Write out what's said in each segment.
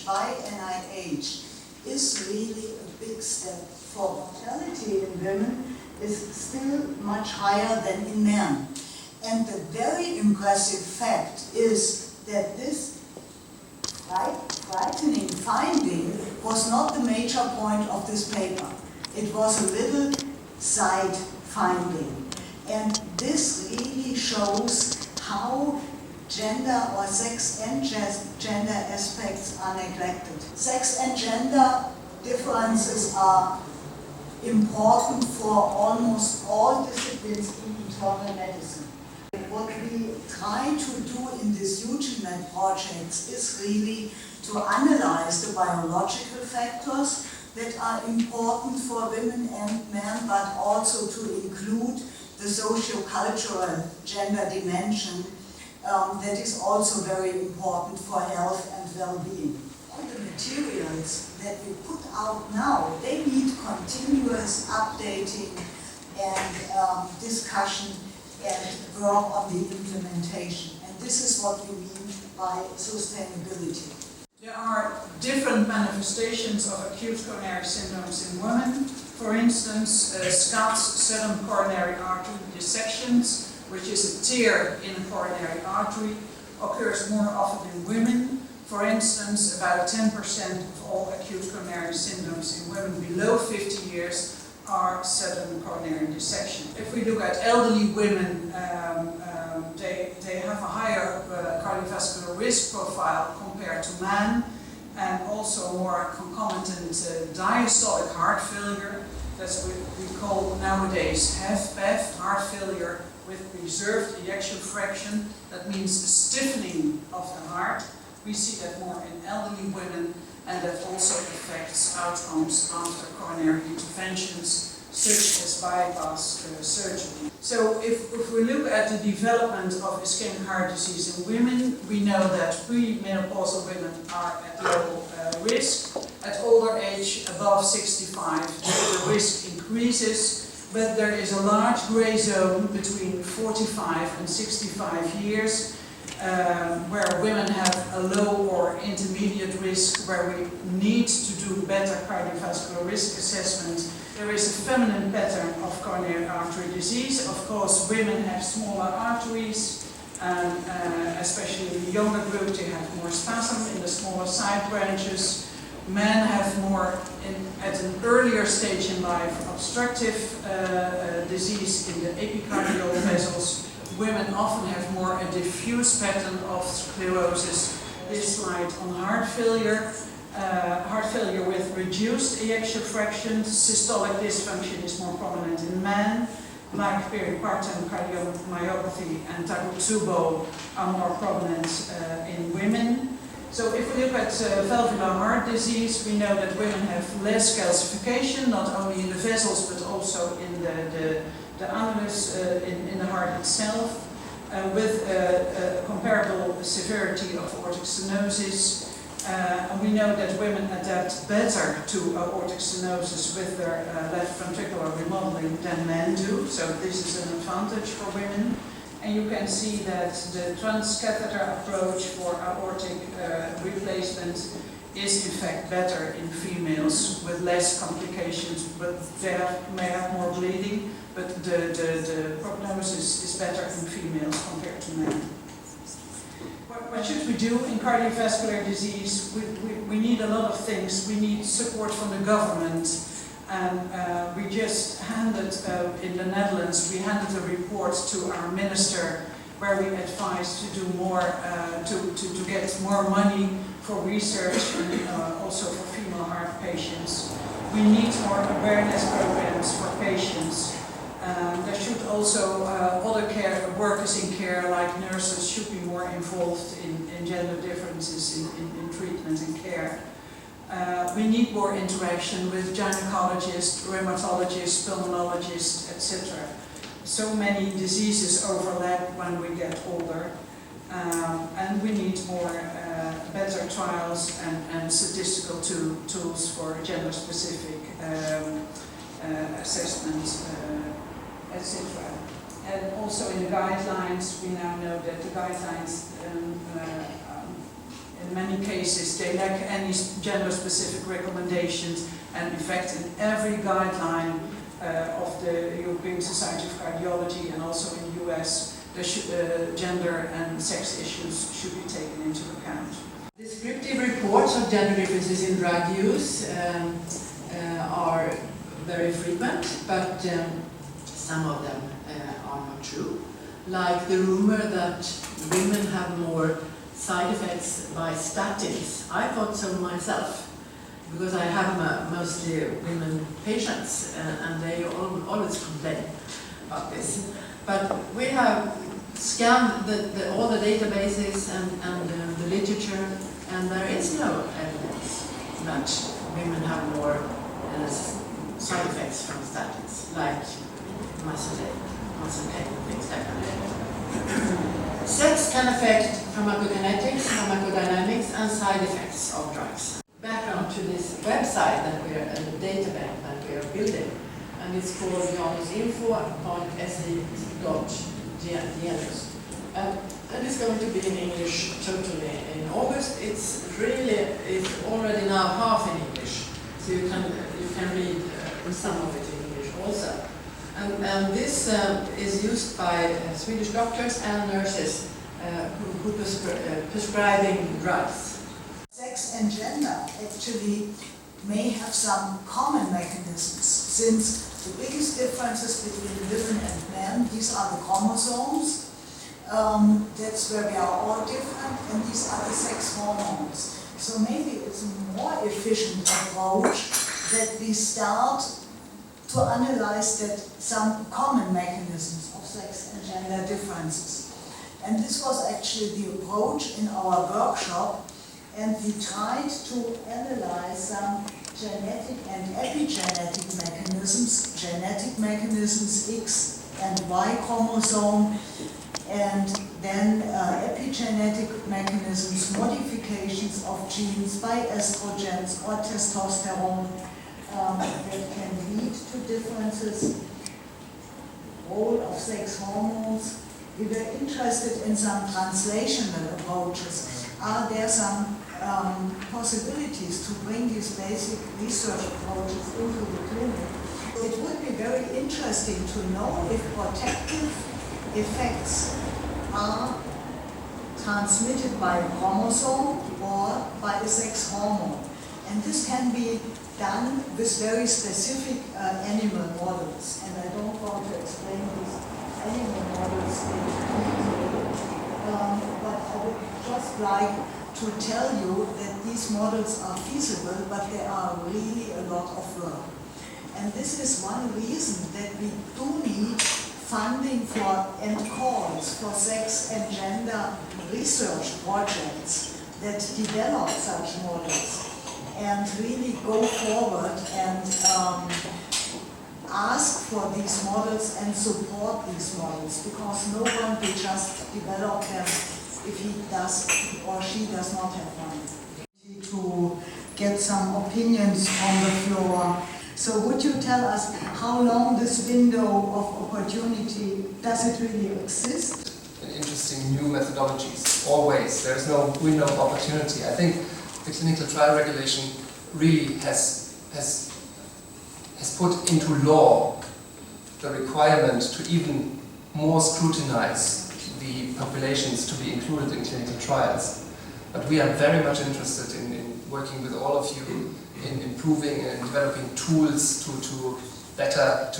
by NIH is really a big step forward. Mortality in women is still much higher than in men. And the very impressive fact is that this frightening finding was not the major point of this paper. It was a little side finding. And this really shows how gender or sex and gender aspects are neglected. Sex and gender differences are important for almost all disciplines in internal medicine. What we try to do in these EuGenMed projects is really to analyze the biological factors that are important for women and men, but also to include the socio-cultural gender dimension that is also very important for health and well-being. All the materials that we put out now, they need continuous updating and discussion and work on the implementation. And this is what we mean by sustainability. There are different manifestations of acute coronary syndromes in women. For instance, Scott's sudden coronary artery dissections, which is a tear in a coronary artery, occurs more often in women. For instance, about 10% of all acute coronary syndromes in women below 50 years are sudden coronary dissection. If we look at elderly women, they have a higher cardiovascular risk profile compared to men, and also more concomitant diastolic heart failure. That's what we call nowadays HFpEF, heart failure with preserved ejection fraction. That means a stiffening of the heart. We see that more in elderly women, and that also affects outcomes after coronary interventions such as bypass surgery. So if we look at the development of ischemic heart disease in women, we know that premenopausal women are at low risk. At older age, above 65, the risk increases, but there is a large gray zone between 45 and 65 years where women have a low or intermediate risk, where we need to do better cardiovascular risk assessment. There is a feminine pattern of coronary artery disease. Of course, women have smaller arteries, and especially in the younger group, they have more spasm in the smaller side branches. Men have more, at an earlier stage in life, obstructive disease in the epicardial vessels. Women often have more a diffuse pattern of sclerosis. This slide on heart failure with reduced ejection fraction. Systolic dysfunction is more prominent in men, like peripartum cardiomyopathy and Takotsubo are more prominent in women. So if we look at valvular heart disease, we know that women have less calcification, not only in the vessels but also in the annulus in the heart itself, with comparable severity of aortic stenosis. And we know that women adapt better to aortic stenosis with their left ventricular remodeling than men do, so this is an advantage for women. And you can see that the transcatheter approach for aortic replacement is in fact better in females with less complications, but they may have more bleeding, but the prognosis is better in females compared to men. What should we do in cardiovascular disease? We need a lot of things. We need support from the government. And we just handed, in the Netherlands, we handed a report to our minister where we advised to do more, to get more money for research and also for female heart patients. We need more awareness programs for patients. There should also, other care workers in care, like nurses, should be more involved in gender differences in treatment and care. We need more interaction with gynecologists, rheumatologists, pulmonologists, etc. So many diseases overlap when we get older. And we need more better trials and statistical tools for gender-specific assessments, etc. And also in the guidelines, we now know that the guidelines In many cases, they lack any gender-specific recommendations, and in fact, in every guideline of the European Society of Cardiology and also in the US, the gender and sex issues should be taken into account. Descriptive reports of gender differences in drug use are very frequent, but some of them are not true. Like the rumor that women have more side effects by statins. I thought so myself, because I have mostly women patients and they always complain about this. But we have scanned all the databases and the literature, and there is no evidence that women have more side effects from statins, like muscle pain and things like that. Sex can affect pharmacokinetics, pharmacodynamics, and side effects of drugs. Background to this website that we are, and the data bank that we are building, and it's called janusinfo.se.genus. And it's going to be in English totally in August. It's already now half in English, so you can read some of it in English also. And this is used by Swedish doctors and nurses who prescribing drugs. Sex and gender actually may have some common mechanisms, since the biggest differences between women and men, these are the chromosomes. That's where we are all different, and these are the sex hormones. So maybe it's a more efficient approach that we start to analyze that some common mechanisms of sex and gender differences. And this was actually the approach in our workshop, and we tried to analyze some genetic and epigenetic mechanisms, genetic mechanisms X and Y chromosome, and then epigenetic mechanisms, modifications of genes by estrogens or testosterone that can lead to differences, role of sex hormones. We were interested in some translational approaches. Are there some possibilities to bring these basic research approaches into the clinic? It would be very interesting to know if protective effects are transmitted by a chromosome or by a sex hormone. And this can be done with very specific animal models. And I don't want to explain these animal models in detail, but I would just like to tell you that these models are feasible, but they are really a lot of work. And this is one reason that we do need funding for and calls for sex and gender research projects that develop such models and really go forward and ask for these models and support these models, because no one will just develop them if he does or she does not have money. To get some opinions on the floor. So would you tell us how long this window of opportunity, does it really exist? Interesting new methodologies, always. There is no window of opportunity. I think the clinical trial regulation really has put into law the requirement to even more scrutinize the populations to be included in clinical trials. But we are very much interested in working with all of you in improving and developing tools to better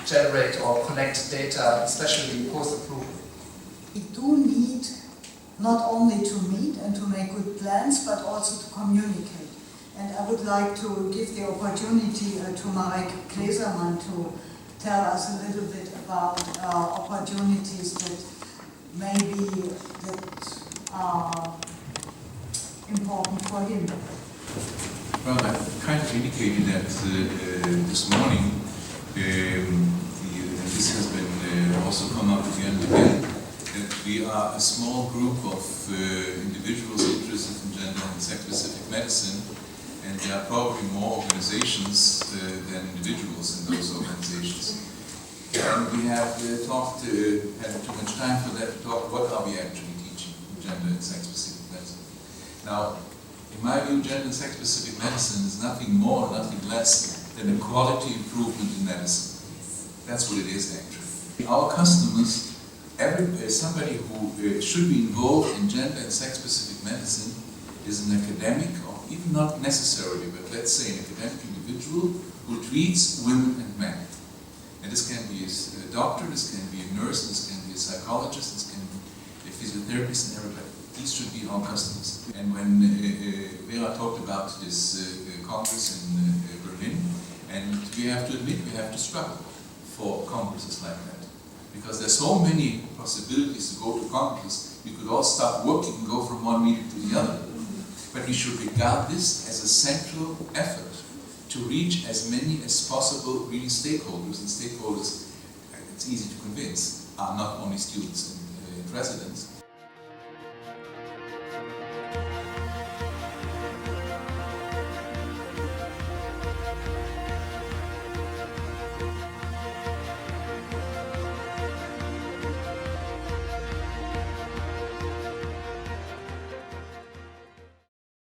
generate or collect data, especially post-approval. We do need not only to meet and to make good plans, but also to communicate. And I would like to give the opportunity to Marek Klesermann to tell us a little bit about opportunities that maybe that are important for him. Well, I kind of indicated that this morning, this has been also come up again and again, that we are a small group of individuals interested in gender and sex-specific medicine, and there are probably more organizations than individuals in those organizations. And we have had too much time for that to talk, what are we actually teaching in gender and sex-specific medicine. Now, in my view, gender and sex-specific medicine is nothing more, nothing less than a quality improvement in medicine. That's what it is, actually. Our customers, somebody who should be involved in gender and sex-specific medicine is an academic, or even not necessarily, but let's say an academic individual who treats women and men. And this can be a doctor, this can be a nurse, this can be a psychologist, this can be a physiotherapist, and everybody. These should be our customers. And when Vera talked about this congress in Berlin, and we have to admit, we have to struggle for congresses like that. Because there's so many possibilities to go to congresses, we could all start working and go from one meeting to the other. But we should regard this as a central effort to reach as many as possible really stakeholders. And stakeholders, it's easy to convince, are not only students and residents,